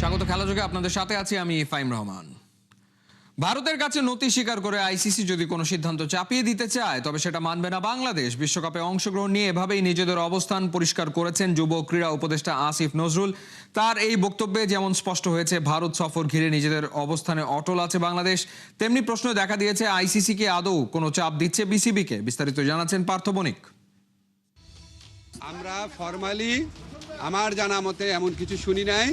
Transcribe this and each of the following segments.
স্বাগত খেলাযোগে আপনাদের সাথে আছি আমি ফাইম রহমান। ভারতের কাছে নতি স্বীকার করে আইসিসি যদি কোনো সিদ্ধান্ত চাপিয়ে দিতে চায় তবে সেটা মানবে না বাংলাদেশ। বিশ্বকাপে অংশগ্রহণ নিয়ে এভাবেই নিজেদের অবস্থান পরিষ্কার করেছেন যুব ক্রীড়া উপদেষ্টা আসিফ নজরুল। তার এই বক্তব্যে যেমন স্পষ্ট হয়েছে ভারত সফর ঘিরে নিজেদের অবস্থানে অটল আছে বাংলাদেশ, তেমনি প্রশ্ন দেখা দিয়েছে আইসিসি কে আদৌ কোনো চাপ দিচ্ছে বিসিবিকে। বিস্তারিত জানাচ্ছেন পার্থ বণিক। আমরা ফরমালি আমার জানা মতে এমন কিছু শুনি নাই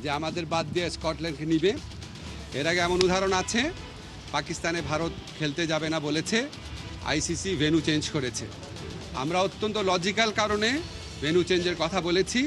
যে আমাদের বাদ দিয়ে স্কটল্যান্ডকে নিবে। এর আগে এমন উদাহরণ আছে, পাকিস্তানে ভারত খেলতে যাবে না বলেছে, আইসিসি ভেন্যু চেঞ্জ করেছে। আমরা অত্যন্ত লজিক্যাল কারণে ভেন্যু চেঞ্জের কথা বলেছি।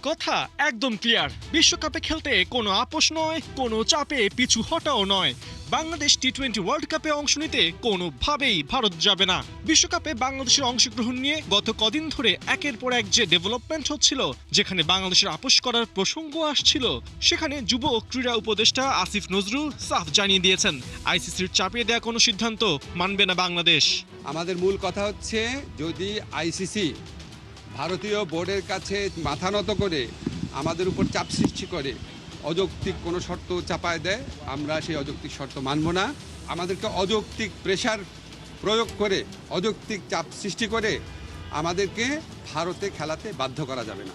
কথা একদম ক্লিয়ার, বিশ্বকাপে খেলতে কোনো আপোষ নয়, কোনো চাপে পিছু হটাও নয়। বাংলাদেশ টি-20 ওয়ার্ল্ড কাপে অংশ নিতে কোনোভাবেই ভারত যাবে না। বিশ্বকাপে বাংলাদেশের অংশগ্রহণ নিয়ে গত কদিন ধরে একের পর এক যে ডেভেলপমেন্ট হচ্ছিল, যেখানে বাংলাদেশের আপোষ করার প্রসঙ্গ আসছিল, সেখানে যুব ও ক্রীড়া উপদেষ্টা আসিফ নজরুল সাফ জানিয়ে দিয়েছেন আইসিসির চাপিয়ে দেওয়া কোনো সিদ্ধান্ত মানবে না বাংলাদেশ। আমাদের মূল কথা হচ্ছে, যদি আইসিসি ভারতীয় বোর্ডের কাছে মাথা নত করে আমাদের উপর চাপ সৃষ্টি করে অযৌক্তিক কোনো শর্ত চাপায় দেয়, আমরা সেই অযৌক্তিক শর্ত মানব না। আমাদেরকে অযৌক্তিক প্রেশার প্রয়োগ করে অযৌক্তিক চাপ সৃষ্টি করে আমাদেরকে ভারতে খেলাতে বাধ্য করা যাবে না।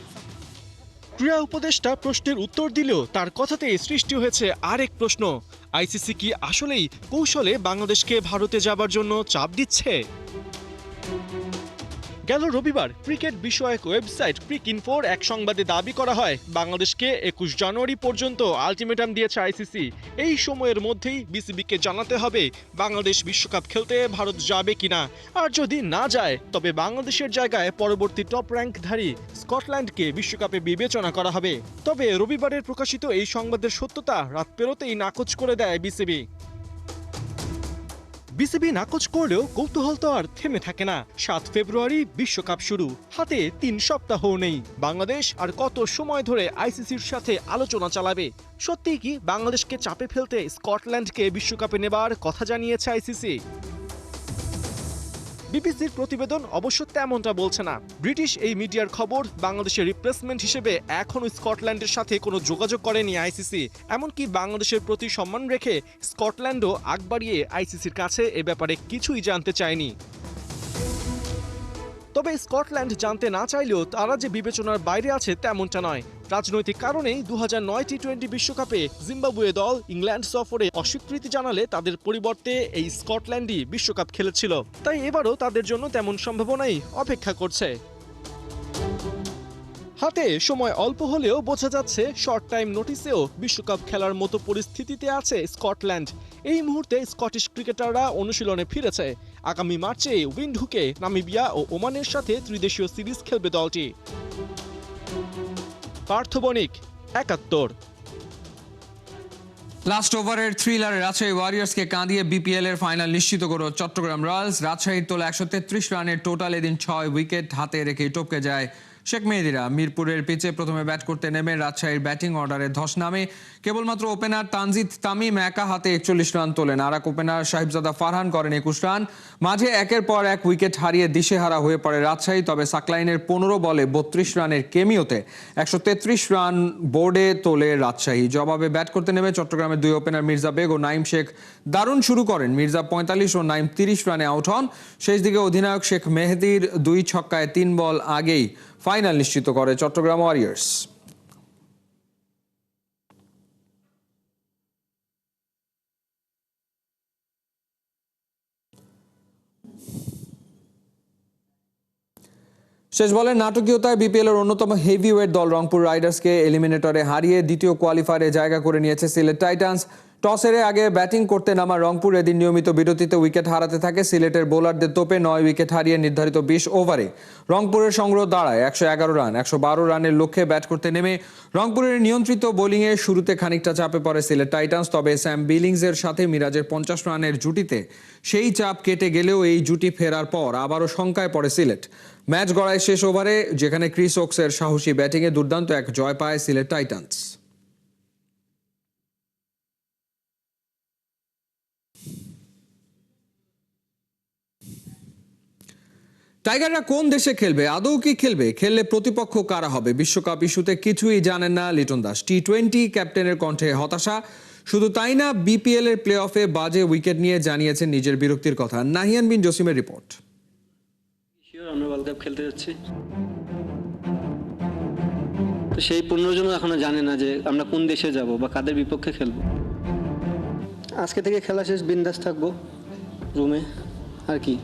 ক্রীড়া উপদেষ্টা প্রশ্নের উত্তর দিলেও তার কথাতেই সৃষ্টি হয়েছে আরেক প্রশ্ন, আইসিসি কি আসলেই কৌশলে বাংলাদেশকে ভারতে যাবার জন্য চাপ দিচ্ছে? গেল রবিবার ক্রিকেট বিষয়ক ওয়েবসাইট ক্রিকইনফোর এক সংবাদে দাবি করা হয় বাংলাদেশকে 21 জানুয়ারি পর্যন্ত আলটিমেটাম দিয়েছে আইসিসি। এই সময়ের মধ্যেই বিসিবিকে জানাতে হবে বাংলাদেশ বিশ্বকাপ খেলতে ভারত যাবে কিনা, আর যদি না যায় তবে বাংলাদেশের জায়গায় পরবর্তী টপ র্যাঙ্কধারী স্কটল্যান্ডকে বিশ্বকাপে বিবেচনা করা হবে। তবে রবিবারের প্রকাশিত এই সংবাদের সত্যতা রাত পেরোতেই নাকচ করে দেয় বিসিবি। বিসিবি নাকচ করলেও কৌতূহল তো আর থেমে থাকে না। 7 ফেব্রুয়ারি বিশ্বকাপ শুরু, হাতে 3 সপ্তাহ নেই। বাংলাদেশ আর কত সময় ধরে আইসিসির সাথে আলোচনা চালাবে? সত্যিই কি বাংলাদেশকে চাপে ফেলতে স্কটল্যান্ডকে বিশ্বকাপে নেবার কথা জানিয়েছে আইসিসি? বিবিসির প্রতিবেদন অবশ্য তেমনটা বলছে না। ব্রিটিশ এই মিডিয়ার খবর, বাংলাদেশের রিপ্লেসমেন্ট হিসেবে এখনও স্কটল্যান্ডের সাথে কোনো যোগাযোগ করেনি আইসিসি। এমনকি বাংলাদেশের প্রতি সম্মান রেখে স্কটল্যান্ডও আগ বাড়িয়ে আইসিসির কাছে এ ব্যাপারে কিছুই জানতে চায়নি। তবে স্কটল্যান্ড জানতে না চাইলেও তারা যে বিবেচনার বাইরে আছে তেমনটা নয়। রাজনৈতিক কারণেই 2009 টি-20 বিশ্বকাপে জিম্বাবুয়ে দল ইংল্যান্ড সফরে অস্বীকৃতি জানালে তাদের পরিবর্তে এই স্কটল্যান্ডই বিশ্বকাপ খেলেছিল। তাই এবারও তাদের জন্য তেমন সম্ভাবনাই অপেক্ষা করছে। হাতে সময় অল্প হলেও বোঝা যাচ্ছে শর্ট টাইম নোটিসেও বিশ্বকাপ খেলার মতো পরিস্থিতিতে আছে স্কটল্যান্ড। এই মুহূর্তে স্কটিশ ক্রিকেটাররা অনুশীলনে ফিরেছে। আগামী মার্চে উইন্ডহুকে নামিবিয়া ও ওমানের সাথে ত্রিদেশীয় সিরিজ খেলবে দলটি। পার্থ বণিক, ৭১। লাস্ট ওভারের থ্রিলারে রাজশাহী ওয়ারিয়র্সকে কাঁদিয়ে বিপিএল এর ফাইনাল নিশ্চিত করল চট্টগ্রাম রয়্যালস। রাজশাহীর তোলা 133 রানের টোটাল এদিন 6 উইকেট হাতে রেখে টপকে যায় শেখ মেহেদীরা। মিরপুরের পিচে প্রথমে ব্যাট করতে নেমে রাজশাহীর ব্যাটিং অর্ডারে ধস নামে। কেবলমাত্র ওপেনার তানজিদ তামিম একা হাতে 41 রান তোলেন। আর এক ওপেনার সাহিবজাদা ফারহান করেন 21 রান। মাঝে একের পর এক উইকেট হারিয়ে দিশেহারা হয়ে পড়ে রাজশাহী। তবে সাকলাইনের 15 বলে 32 রানের কেমিওতে 133 রান বোর্ডে তোলে রাজশাহী। জবাবে ব্যাট করতে নেমে চট্টগ্রামের দুই ওপেনার মির্জা বেগ ও নাইম শেখ দারুণ শুরু করেন। মির্জা 45 ও নাইম 30 রানে আউট হন। শেষ দিকে অধিনায়ক শেখ মেহেদীর 2 ছক্কায় 3 বল আগেই ফাইনাল নিশ্চিত করে চট্টগ্রাম ওয়ারিয়র্স। শেষ বলে নাটকীয়তায় বিপিএল এর অন্যতম হেভিওয়েট দল রংপুর রাইডার্সকে এলিমিনেটরে হারিয়ে দ্বিতীয় কোয়ালিফায়ারে জায়গা করে নিয়েছে সিলেট টাইটান্স। টস হেরে আগে ব্যাটিং করতে নামা রংপুর এদিন নিয়মিত বিরতিতে উইকেট হারাতে থাকে। সিলেটের বোলারদের তোপে 9 উইকেট হারিয়ে নির্ধারিত 20 ওভারে রংপুরের সংগ্রহ দাঁড়ায় 111 রান। 112 রানের লক্ষ্যে ব্যাট করতে নেমে রংপুরের নিয়ন্ত্রিত বোলিংয়ে শুরুতে খানিকটা চাপে পড়ে সিলেট টাইটান্স। তবে স্যাম বিলিংসের সাথে মিরাজের 50 রানের জুটিতে সেই চাপ কেটে গেলেও এই জুটি ফেরার পর আবারও শঙ্কায় পড়ে সিলেট। ম্যাচ গড়ায় শেষ ওভারে, যেখানে ক্রিস ওকসের সাহসী ব্যাটিংয়ে দুর্দান্ত এক জয় পায় সিলেট টাইটান্স। টাইগাররা কোন দেশে খেলবে, আদৌ কি খেলবে, খেললে প্রতিপক্ষ কারা হবে, বিশ্বকাপ ইস্যুতে কিছুই জানেন না লিটন দাস। টি-20 ক্যাপ্টেনের কণ্ঠে হতাশা। শুধু তাই না, বিপিএল এর প্লে অফে বাজে উইকেট নিয়ে জানিয়েছেন নিজের বিরক্তির কথা। নাহিয়ান বিন জসিমের রিপোর্ট। আমরা ওয়ার্ল্ড কাপ খেলতে যাচ্ছি, তো সেই 15 জন এখনো জানে না যে আমরা কোন দেশে যাব বা কাদের বিপক্ষে খেলবো। আজকে থেকে খেলা শেষ, বিন্দাস থাকবো রুমে, আর কি।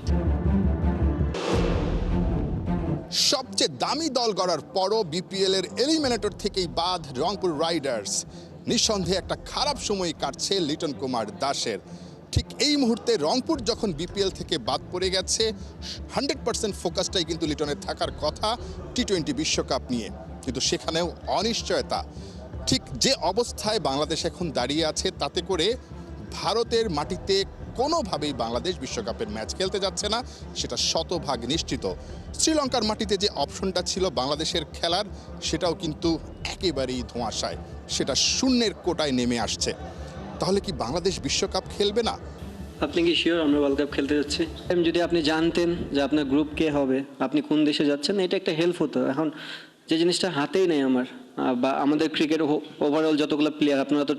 সবচেয়ে দামি দল গড়ার পরও বিপিএল এর এলিমিনেটর থেকেই বাদ রংপুর রাইডার্স। নিঃসন্দেহে একটা খারাপ সময় কাটছে লিটন কুমার দাসের। ঠিক এই মুহূর্তে রংপুর যখন বিপিএল থেকে বাদ পড়ে গেছে, 100% ফোকাসটাই কিন্তু লিটনের থাকার কথা টি-20 বিশ্বকাপ নিয়ে, কিন্তু সেখানেও অনিশ্চয়তা। ঠিক যে অবস্থায় বাংলাদেশ এখন দাঁড়িয়ে আছে, তাতে করে ভারতের মাটিতে কোনোভাবেই বাংলাদেশ বিশ্বকাপের ম্যাচ খেলতে যাচ্ছে না, সেটা শতভাগ নিশ্চিত। শ্রীলঙ্কার মাটিতে যে অপশনটা ছিল বাংলাদেশের খেলার, সেটাও কিন্তু একেবারেই ধোঁয়াশায়, সেটা শূন্যের কোটায় নেমে আসছে। তাহলে কি বাংলাদেশ বিশ্বকাপ খেলবে না? আপনি কি শিওর আমরা ওয়ার্ল্ড কাপ খেলতে যাচ্ছি? যদি আপনি জানতেন যে আপনার গ্রুপ কে হবে, আপনি কোন দেশে যাচ্ছেন, এটা একটা হেল্প হতো। এখন যে জিনিসটা হাতেই নেই আমার, বা আমাদের ক্রিকেট ওভারঅল যতগুলো প্লেয়ার, আপনারা তো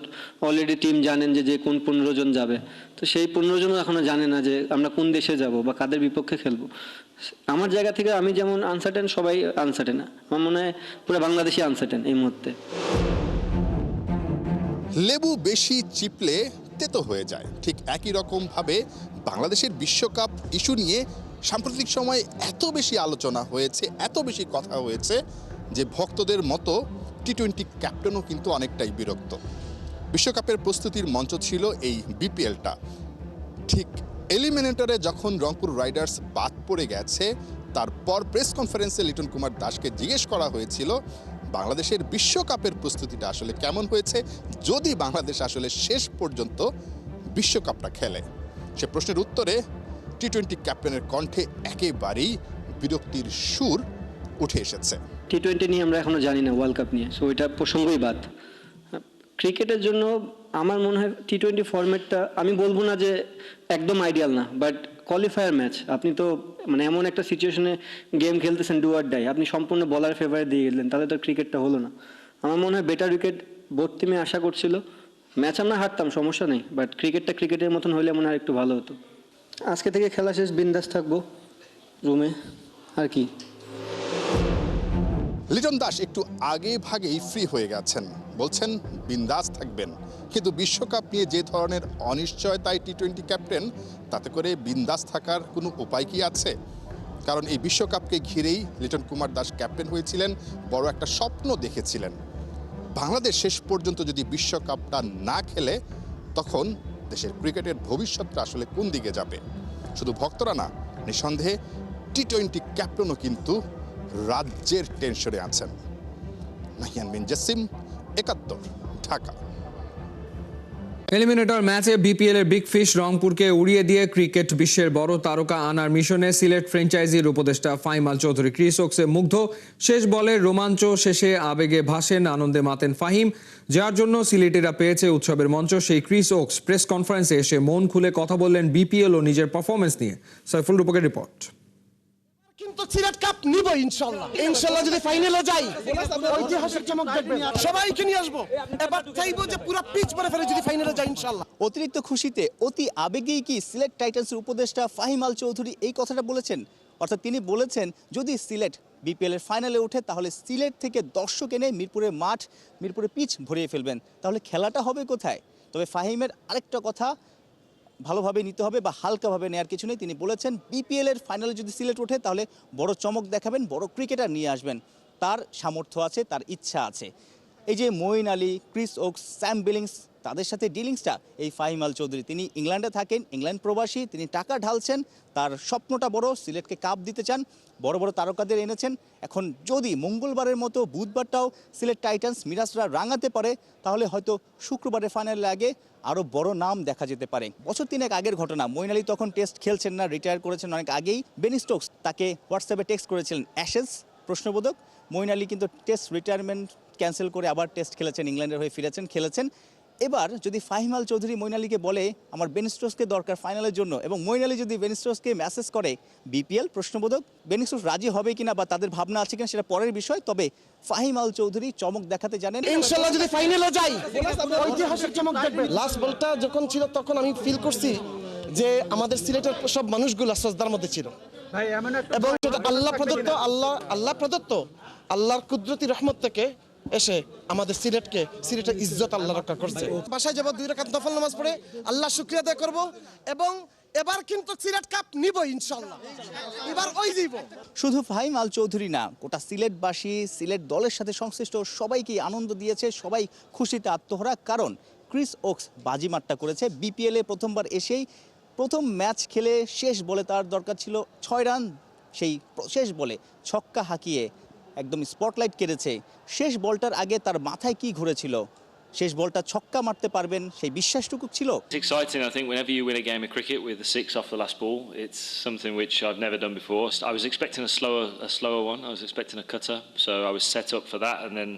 অলরেডি টিম জানেন যে কোন 15 জন যাবে, তো সেই 15 জনও এখনো জানে না যে আমরা কোন দেশে যাব বা কাদের বিপক্ষে খেলবো। আমার জায়গা থেকে আমি যেমন আনসার্টেন, সবাই আনসার্টেন। আমার মনে হয় পুরো বাংলাদেশই আনসার্টেন এই মুহূর্তে। লেবু বেশি চিপলে তেতো হয়ে যায়, ঠিক একই রকমভাবে বাংলাদেশের বিশ্বকাপ ইস্যু নিয়ে সাম্প্রতিক সময়ে এত বেশি আলোচনা হয়েছে, এত বেশি কথা হয়েছে যে ভক্তদের মতো টি-20 ক্যাপ্টেনও কিন্তু অনেকটাই বিরক্ত। বিশ্বকাপের প্রস্তুতির মঞ্চ ছিল এই বিপিএলটা। ঠিক এলিমিনেটরে যখন রংপুর রাইডার্স বাদ পড়ে গেছে, তারপর প্রেস কনফারেন্সে লিটন কুমার দাসকে জিজ্ঞেস করা হয়েছিল বাংলাদেশের বিশ্বকাপের প্রস্তুতিটা আসলে কেমন হয়েছে, যদি বাংলাদেশ আসলে শেষ পর্যন্ত বিশ্বকাপটা খেলে। সে প্রশ্নের উত্তরে টি-20 ক্যাপ্টেনের কণ্ঠে একেবারেই বিরক্তির সুর উঠে এসেছে। টি-20 নিয়ে আমরা এখনো জানি না, ওয়ার্ল্ড কাপ নিয়ে, সো এটা প্রসঙ্গই বাদ। ক্রিকেটের জন্য আমার মনে হয় টি-20 ফরম্যাটটা, আমি বলবো না যে একদম আইডিয়াল না, বাট কোয়ালিফায়ার ম্যাচ, আপনি তো মানে এমন একটা সিচুয়েশনে গেম খেলতেছেন, ডু অর ডাই, আপনি সম্পূর্ণ বলার ফেভারে দিয়ে গেলেন, তাহলে তো ক্রিকেটটা হলো না। আমার মনে হয় বেটার উইকেট বোথ টিমে আশা করছিল। ম্যাচ আমরা হারতাম, সমস্যা নেই, বাট ক্রিকেটটা ক্রিকেটের মতন হলে মনে হয় একটু ভালো হতো। আজকে থেকে খেলা শেষ, বিন্দাস থাকবো রুমে, আর কি। লিটন দাস একটু আগে ভাগেই ফ্রি হয়ে গেছেন, বলছেন বিন্দাস থাকবেন, কিন্তু বিশ্বকাপ নিয়ে যে ধরনের অনিশ্চয়তায় টি-20 ক্যাপ্টেন, তাতে করে বিন্দাস থাকার কোনো উপায় কি আছে? কারণ এই বিশ্বকাপকে ঘিরেই লিটন কুমার দাস ক্যাপ্টেন হয়েছিলেন, বড় একটা স্বপ্ন দেখেছিলেন। বাংলাদেশ শেষ পর্যন্ত যদি বিশ্বকাপটা না খেলে, তখন দেশের ক্রিকেটের ভবিষ্যৎটা আসলে কোন দিকে যাবে? শুধু ভক্তরা না, নিঃসন্দেহে টি-20 ক্যাপ্টেনও কিন্তু রাজ্যের টেনশনে আছেন। নাহিয়ান বিন জসিম, 71, ঢাকা। এলিমিনেটর ম্যাচে বিপিএল এর বিগ ফিশ রংপুরকে উড়িয়ে দিয়ে ক্রিকেট বিশ্বের বড় তারকা আনার মিশনে সিলেট ফ্র্যাঞ্চাইজির উপদেষ্টা ফাহিম চৌধুরী। ক্রিস ওকসে মুগ্ধ, শেষ বলের রোমাঞ্চ শেষে আবেগে ভাসেন, আনন্দে মাতেন ফাহিম, যার জন্য সিলেটিরা পেয়েছে উৎসবের মঞ্চ। সেই ক্রিস ওকস প্রেস কনফারেন্সে এসে মন খুলে কথা বললেন বিপিএল ও নিজের পারফরমেন্স নিয়ে। সাইফুল রূপকের রিপোর্ট। কিন্তু সিলেট কাপ নিব ইনশাআল্লাহ। ইনশাআল্লাহ যদি ফাইনালে যাই, ঐতিহাসিক চমক দেখবেন, সবাইকে নিয়ে আসবো। এবার চাইবো যে পুরো পিচ ভরে ফেলে যদি ফাইনালে যাই ইনশাআল্লাহ। অতিরিক্ত খুশিতে অতি আবেগেই কি সিলেট টাইটান্সের উপদেষ্টা ফাহিম চৌধুরী এই কথাটা বলেছেন? অর্থাৎ তিনি বলেছেন, যদি সিলেট বিপিএল এর ফাইনালে ওঠে, তাহলে সিলেট থেকে দর্শক এনে মিরপুরের মাঠ, মিরপুরের পিচ ভরিয়ে ফেলবেন। তাহলে খেলাটা হবে কোথায়? তবে ফাহিমের আরেকটা কথা ভালোভাবে নিতে হবে বা হালকাভাবে নেওয়ার কিছু নেই। তিনি বলেছেন, বিপিএল এর ফাইনালে যদি সিলেট ওঠে, তাহলে বড় চমক দেখাবেন, বড় ক্রিকেটার নিয়ে আসবেন। তার সামর্থ্য আছে, তার ইচ্ছা আছে। এই যে Moeen Ali, Chris Woakes, Sam Billings, তাদের সাথে ডিলিংসটা এই ফাহিম চৌধুরী। তিনি ইংল্যান্ডে থাকেন, ইংল্যান্ড প্রবাসী, তিনি টাকা ঢালছেন, তার স্বপ্নটা বড়, সিলেটকে কাপ দিতে চান, বড় বড় তারকাদের এনেছেন। এখন যদি মঙ্গলবারের মতো বুধবারটাও সিলেট টাইটান্স মিরাজরা রাঙাতে পারে, তাহলে হয়তো শুক্রবারের ফাইনালে আগে আরও বড় নাম দেখা যেতে পারে। বছর 3 আগের ঘটনা, মঈন আলী তখন টেস্ট খেলছেন না, রিটায়ার করেছেন অনেক আগেই। বেন স্টোকস তাকে হোয়াটসঅ্যাপে টেক্সট করেছিলেন, অ্যাশেজ প্রশ্নবোধক। মঈন আলী কিন্তু টেস্ট রিটায়ারমেন্ট ক্যান্সেল করে আবার টেস্ট খেলেছেন, ইংল্যান্ডের হয়ে ফিরেছেন, খেলেছেন। এবার যদি ফাহিম আল চৌধুরী মঈন আলীকে বলে আমার বেন স্টোকসকে দরকার ফাইনালের জন্য, এবং মঈন আলী যদি বেন স্টোকসকে মেসেজ করে বিপিএল, প্রশ্নবোধক, বেন স্টোকস রাজি হবে কিনা বা তাদের ভাবনা আছে কিনা সেটা পরের বিষয়। তবে ফাহিম আল চৌধুরী চমক দেখাতে জানেন। ইনশাল্লাহ যদি ফাইনালে যাই ঐতিহাসিক চমক দেখবেন। লাস্ট বলটা যখন ছিল তখন আমি ফিল করছি যে আমাদের সিলেটের সব মানুষগুলো সজদার মধ্যে ছিল এবং সেটা আল্লাহ প্রদত্ত, আল্লাহর কুদরতি রহমত থেকে এসে আমাদের সিলেটের ইজ্জত আল্লাহ রক্ষা করছে। বাসায় যাব 2 রাকাত নফল নামাজ পড়ে আল্লাহ শুকরিয়া আদায় করব এবং এবার কিন্তু সিলেট কাপ নিব ইনশাআল্লাহ, এবার ওই দিব। শুধু ফাহিম আল চৌধুরী না, গোটা সিলেটবাসী, সিলেট দলের সাথে সংশ্লিষ্ট সবাইকে আনন্দ দিয়েছে, সবাই খুশিতে আত্মহারা। কারণ ক্রিস ওকস বাজিমাতটা করেছে বিপিএলে প্রথমবার এসেই। প্রথম ম্যাচ খেলে শেষ বলে তার দরকার ছিল 6 রান, সেই শেষ বলে ছক্কা হাঁকিয়ে একদম স্পটলাইট কেড়েছে। শেষ বলটার আগে তার মাথায় কি ঘুরেছিল, শেষ বলটা ছক্কা মারতে পারবেন সেই বিশ্বাসটুকু ছিল। It's exciting, I think, whenever you win a game of cricket with a 6 off the last ball. It's something which I've never done before. I was expecting a slower one. I was expecting a cutter, so I was set up for that. And then,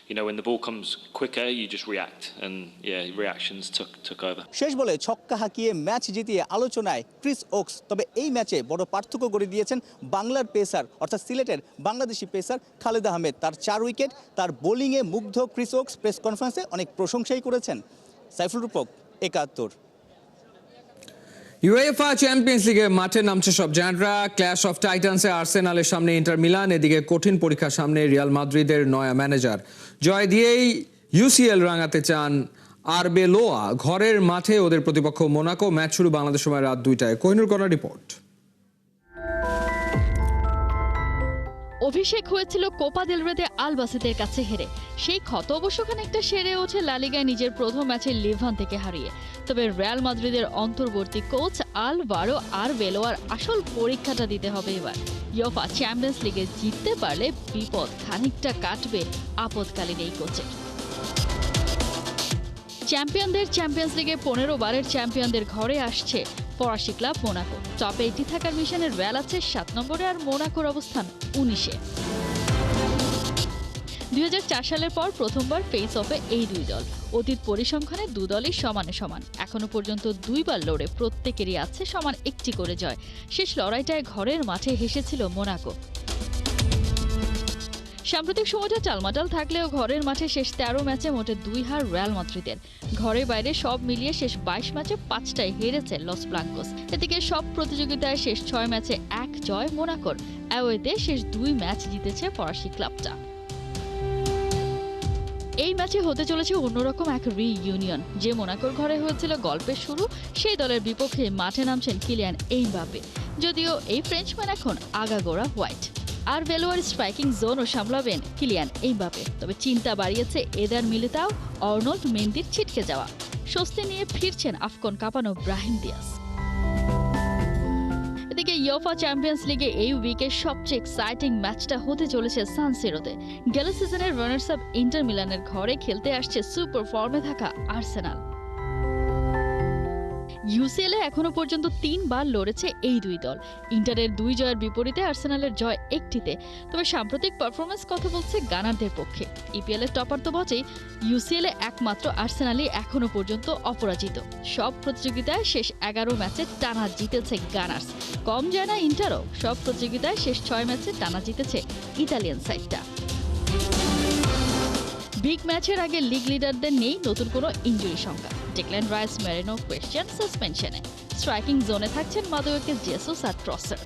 you know, when the ball comes quicker, you just react. And yeah, reactions took over. শেষ বলে ছক্কা হাঁকিয়ে match জিতিয়ে আলোচনায় Chris Woakes. তবে এই ম্যাচে বড় পার্থক্য করে দিয়েছেন বাংলার পেসার, অর্থাৎ সিলেটের বাংলাদেশি পেসার খালেদ আহমেদ। তার 4 উইকেট, তার বোলিংয়ে মুগ্ধ ক্রিস ওকস প্রেস কনফারেন্সে অনেক প্রশংসাই করেছেন। সাইফুল রূপক, 71। ইউএফা চ্যাম্পিয়ন্স লিগে মাঠে নামছে সব জায়ান্টরা। ক্ল্যাশ অফ টাইটান্সে আর্সেনালের সামনে ইন্টার মিলান, এদিকে কঠিন পরীক্ষার সামনে রিয়াল মাদ্রিদের নয়া ম্যানেজার। জয় দিয়েই ইউসিএল রাঙাতে চান আরবেলোয়া। ঘরের মাঠে ওদের প্রতিপক্ষ মোনাকো। ম্যাচ শুরু বাংলাদেশ সময় রাত 2টায়। কোহিনুর কণা রিপোর্ট। অভিষেক হয়েছিল কোপা দেল রেতে আলবাসেতের কাছে হেরে। সেই ক্ষত অবশ্য খানিকটা সেরে ওঠে লা লিগায় নিজের প্রথম ম্যাচে লিভান থেকে হারিয়ে। তবে রিয়াল মাদ্রিদের অন্তর্বর্তী কোচ আলভারো আরবেলোয়ার আসল পরীক্ষাটা দিতে হবে এবার। ইউএফা চ্যাম্পিয়ন্স লিগে জিততে পারলে বিপদ খানিকটা কাটবে আপদকালীন এই কোচের। চ্যাম্পিয়নদের চ্যাম্পিয়ন্স লিগে 15 বারের চ্যাম্পিয়নদের ঘরে আসছে ফরাসি ক্লাব মোনাকো। টপ 80 থাকার মিশনের রিয়াল আছে 7 নম্বরে, আর মোনাকোর অবস্থান 19-এ। 2004 সালের পর প্রথমবার ফেস অফে এই দুই দল। অতীত পরিসংখ্যানে দু দলই সমানে সমান। এখনো পর্যন্ত 2 বার লড়ে প্রত্যেকেরই আছে সমান 1টি করে জয়। শেষ লড়াইটায় ঘরের মাঠে হেসেছিল মোনাকো। সাম্প্রতিক সময়টা টালমাটাল থাকলেও ঘরের মাঠে শেষ 13 ম্যাচে মোটে 2 হার রিয়াল মাদ্রিদের। ঘরে বাইরে সব মিলিয়ে শেষ 22 ম্যাচে 5টায় হেরেছে লস ব্লাঙ্কোস। এদিকে সব প্রতিযোগিতায় শেষ 6 ম্যাচে 1 জয় মোনাকোর। অ্যাওয়েতে শেষ 2 ম্যাচ জিতেছে ফরাসি ক্লাবটা। এই ম্যাচে হতে চলেছে অন্যরকম এক রিইউনিয়ন। যে মোনাকোর ঘরে হয়েছিল গল্পের শুরু, সেই দলের বিপক্ষে মাঠে নামছেন কিলিয়ান এমবাপে। যদিও এই ফ্রেঞ্চম্যান এখন আগাগোড়া হোয়াইট। আর বেলোয়ার স্ট্রাইকিং জোনও সামলাবেন কিলিয়ান এমবাপে। তবে চিন্তা বাড়িয়েছে এদার মিলিতাও, আর্নল্ড মেন্দির ছিটকে যাওয়া। স্বস্তি নিয়ে ফিরছেন আফকন কাঁপানো ব্রাহিম দিয়াস। এদিকে ইউএফা চ্যাম্পিয়ন্স লিগে এই উইকের সবচেয়ে এক্সাইটিং ম্যাচটা হতে চলেছে সান সিরোতে। গেল সিজনের রানার্স আপ ইন্টার মিলানের ঘরে খেলতে আসছে সুপার ফর্মে থাকা আর্সেনাল। ইউসিএলে এখনো পর্যন্ত 3 বার লড়েছে এই দুই দল। ইন্টারের 2 জয়ের বিপরীতে আর্সেনালের জয় 1টিতে। তবে সাম্প্রতিক পারফরমেন্স কথা বলছে গানারদের পক্ষে। ইপিএল এর টপার তো বটেই, ইউসিএলে একমাত্র আর্সেনালই এখনো পর্যন্ত অপরাজিত। সব প্রতিযোগিতায় শেষ 11 ম্যাচে টানা জিতেছে গানার্স। কম যায় না ইন্টারও। সব প্রতিযোগিতায় শেষ 6 ম্যাচে টানা জিতেছে ইতালিয়ান সাইডটা। বিগ ম্যাচের আগে লিগ লিডারদের নেই নতুন কোনো ইনজুরি সংখ্যা। ডিক্ল্যান রাইস মেরিনো কোয়েশ্চেন সাসপেনশনে। স্ট্রাইকিং জোনে থাকছেন মাদুয়েকে, জেসুস আর ট্রসার।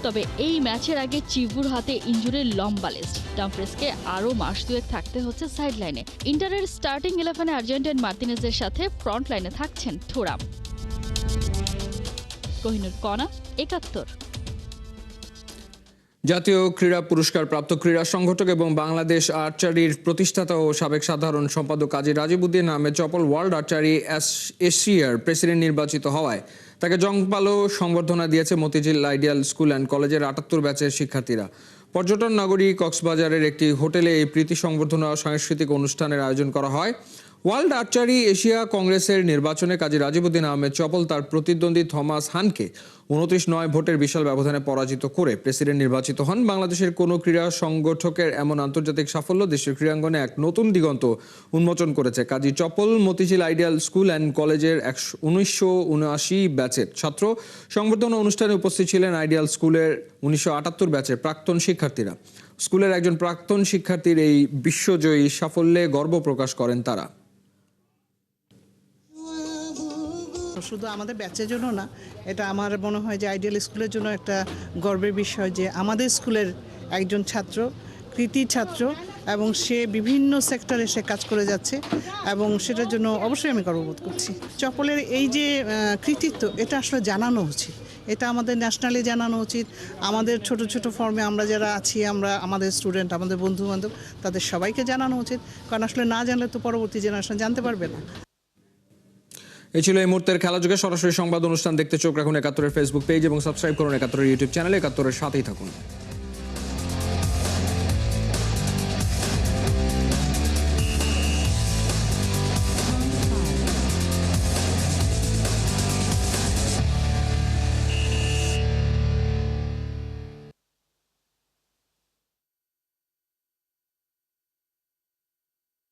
তবে এই ম্যাচের আগে চিবুর হাতে ইনজুরির লম্বা লিস্ট। ডামফ্রিসকে আরও মাস 2 থাকতে হচ্ছে সাইড লাইনে। ইন্টারের স্টার্টিং 11-এ আর্জেন্টাইন মার্তিনেজের সাথে ফ্রন্ট লাইনে থাকছেন থুরাম। কোহিনুর কণা, 71। জাতীয় ক্রীড়া পুরস্কার প্রাপ্ত ক্রীড়া সংগঠক এবং বাংলাদেশ আর্চারির প্রতিষ্ঠাতা ও সাবেক সাধারণ সম্পাদক কাজী রাজিবউদ্দিন আহমেদ চপল ওয়ার্ল্ড আর্চারি এশিয়ার প্রেসিডেন্ট নির্বাচিত হওয়ায় তাকে জংপালো সংবর্ধনা দিয়েছে মতিঝিল আইডিয়াল স্কুল অ্যান্ড কলেজের 78 ব্যাচের শিক্ষার্থীরা। পর্যটন নগরী কক্সবাজারের একটি হোটেলে এই প্রীতি সংবর্ধনা সাংস্কৃতিক অনুষ্ঠানের আয়োজন করা হয়। ওয়ার্ল্ড আর্চারি এশিয়া কংগ্রেসের নির্বাচনে কাজী রাজিবউদ্দিন আহমেদ চপল তার প্রতিদ্বন্দ্বী থমাস হানকে 29-9 ভোটের বিশাল ব্যবধানে পরাজিত করে প্রেসিডেন্ট নির্বাচিত হন। বাংলাদেশের কোনো ক্রীড়া সংগঠকের এমন আন্তর্জাতিক সাফল্য দেশের ক্রীড়াঙ্গনে এক নতুন দিগন্ত উন্মোচন করেছে। কাজী চপল মতিঝিল আইডিয়াল স্কুল অ্যান্ড কলেজের 1979 ব্যাচের ছাত্র। সংবর্ধনা অনুষ্ঠানে উপস্থিত ছিলেন আইডিয়াল স্কুলের 1978 ব্যাচের প্রাক্তন শিক্ষার্থীরা। স্কুলের একজন প্রাক্তন শিক্ষার্থীর এই বিশ্বজয়ী সাফল্যে গর্ব প্রকাশ করেন তারা। শুধু আমাদের ব্যাচের জন্য না, এটা আমার মনে হয় যে আইডিয়াল স্কুলের জন্য একটা গর্বের বিষয় যে আমাদের স্কুলের একজন ছাত্র, কৃতি ছাত্র, এবং সে বিভিন্ন সেক্টরে সে কাজ করে যাচ্ছে এবং সেটার জন্য অবশ্যই আমি গর্ববোধ করছি। চপলের এই যে কৃতিত্ব, এটা আসলে জানানো উচিত, এটা আমাদের ন্যাশনালি জানানো উচিত। আমাদের ছোট ছোট ফর্মে আমরা যারা আছি, আমরা আমাদের স্টুডেন্ট, আমাদের বন্ধু বান্ধব, তাদের সবাইকে জানানো উচিত, কারণ আসলে না জানলে তো পরবর্তী জেনারেশন জানতে পারবে না। এই ছিল এই মুহূর্তের খেলা যুগে সরাসরি সংবাদ অনুষ্ঠান দেখতে চোখ রাখুন ৭১-এর ফেসবুক পেজ এবং সাবস্ক্রাইব করুন ৭১-এর ইউটিউব চ্যানেলে। ৭১-এর সাথেই থাকুন।